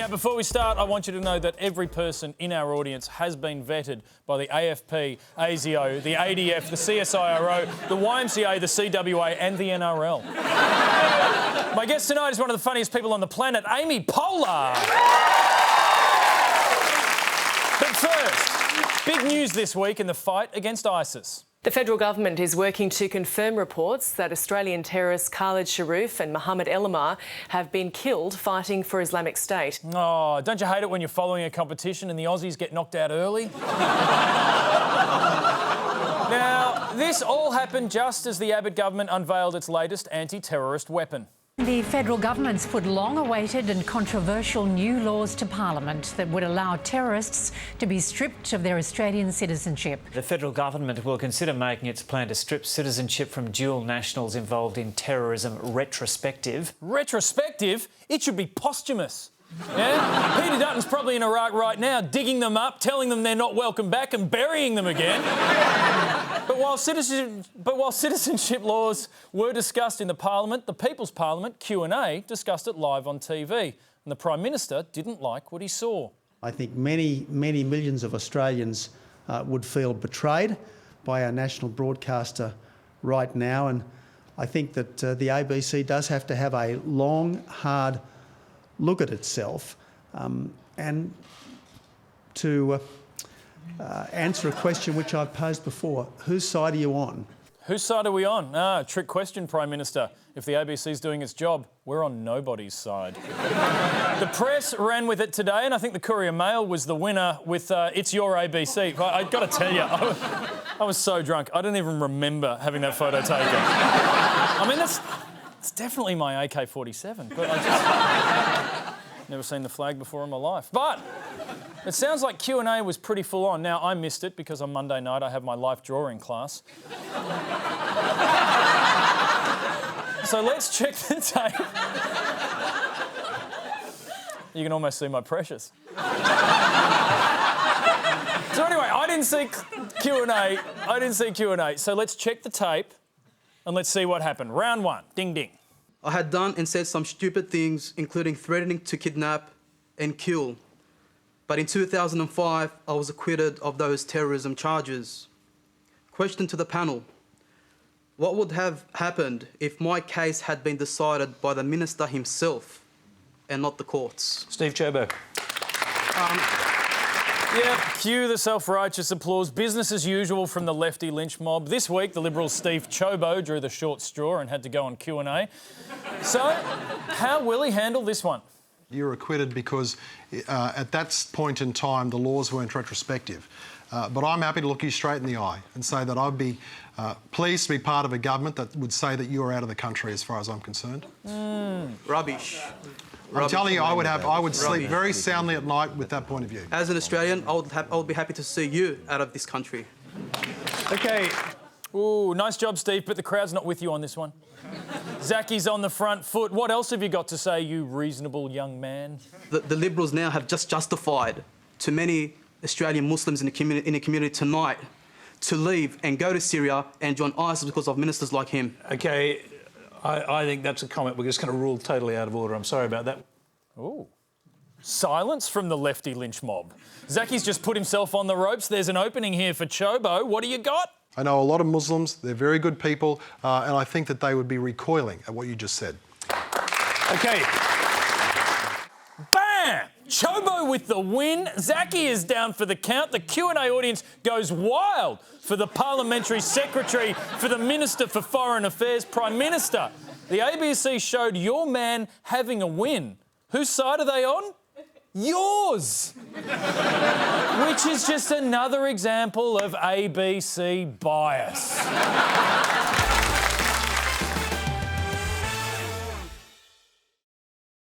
Now, before we start, I want you to know that every person in our audience has been vetted by the AFP, ASIO, the ADF, the CSIRO, the YMCA, the CWA and the NRL. My guest tonight is one of the funniest people on the planet, Amy Poehler. But first, big news this week in the fight against ISIS. The federal government is working to confirm reports that Australian terrorists Khalid Sharif and Mohammed Elamar have been killed fighting for Islamic State. Oh, don't you hate it when you're following a competition and the Aussies get knocked out early? Now, this all happened just as the Abbott government unveiled its latest anti-terrorist weapon. The federal government's put long-awaited and controversial new laws to Parliament that would allow terrorists to be stripped of their Australian citizenship. The federal government will consider making its plan to strip citizenship from dual nationals involved in terrorism retrospective. Retrospective? It should be posthumous. Yeah? Peter Dutton's probably in Iraq right now, digging them up, telling them they're not welcome back and burying them again. But while citizenship laws were discussed in the Parliament, the People's Parliament, Q&A, discussed it live on TV. And the Prime Minister didn't like what he saw. I think many millions of Australians would feel betrayed by our national broadcaster right now. And I think that the ABC does have to have a long, hard look at itself and to answer a question which I've posed before. Whose side are you on? Whose side are we on? Trick question, Prime Minister. If the ABC's doing its job, we're on nobody's side. The press ran with it today, and I think the Courier Mail was the winner with It's Your ABC. I've got to tell you, I was so drunk, I don't even remember having that photo taken. I mean, it's definitely my AK-47, but I just never seen the flag before in my life. But it sounds like Q&A was pretty full on. Now, I missed it because on Monday night I have my life drawing class. So let's check the tape. You can almost see my precious. So anyway, I didn't see Q&A. So let's check the tape and let's see what happened. Round one, ding ding. I had done and said some stupid things, including threatening to kidnap and kill. But in 2005, I was acquitted of those terrorism charges. Question to the panel. What would have happened if my case had been decided by the minister himself and not the courts? Steve Ciobo. Yeah, cue the self-righteous applause. Business as usual from the lefty lynch mob. This week, the Liberal Steve Ciobo drew the short straw and had to go on Q&A. So, how will he handle this one? You're acquitted because at that point in time, the laws weren't retrospective. But I'm happy to look you straight in the eye and say that I'd be pleased to be part of a government that would say that you're out of the country as far as I'm concerned. Rubbish. I'm telling you, I would sleep very soundly at night with that point of view. As an Australian, I would be happy to see you out of this country. OK. Ooh, nice job, Steve, but the crowd's not with you on this one. Zacky's on the front foot. What else have you got to say, you reasonable young man? The Liberals now have just justified to many Australian Muslims in the community tonight to leave and go to Syria and join ISIS because of ministers like him. OK, I think that's a comment we're just going to rule totally out of order. I'm sorry about that. Ooh. Silence from the lefty lynch mob. Zacky's just put himself on the ropes. There's an opening here for Ciobo. What do you got? I know a lot of Muslims, they're very good people, and I think that they would be recoiling at what you just said. OK. Bam! Ciobo with the win. Zacky is down for the count. The Q&A audience goes wild for the Parliamentary Secretary, for the Minister for Foreign Affairs, Prime Minister. The ABC showed your man having a win. Whose side are they on? Yours! Which is just another example of ABC bias.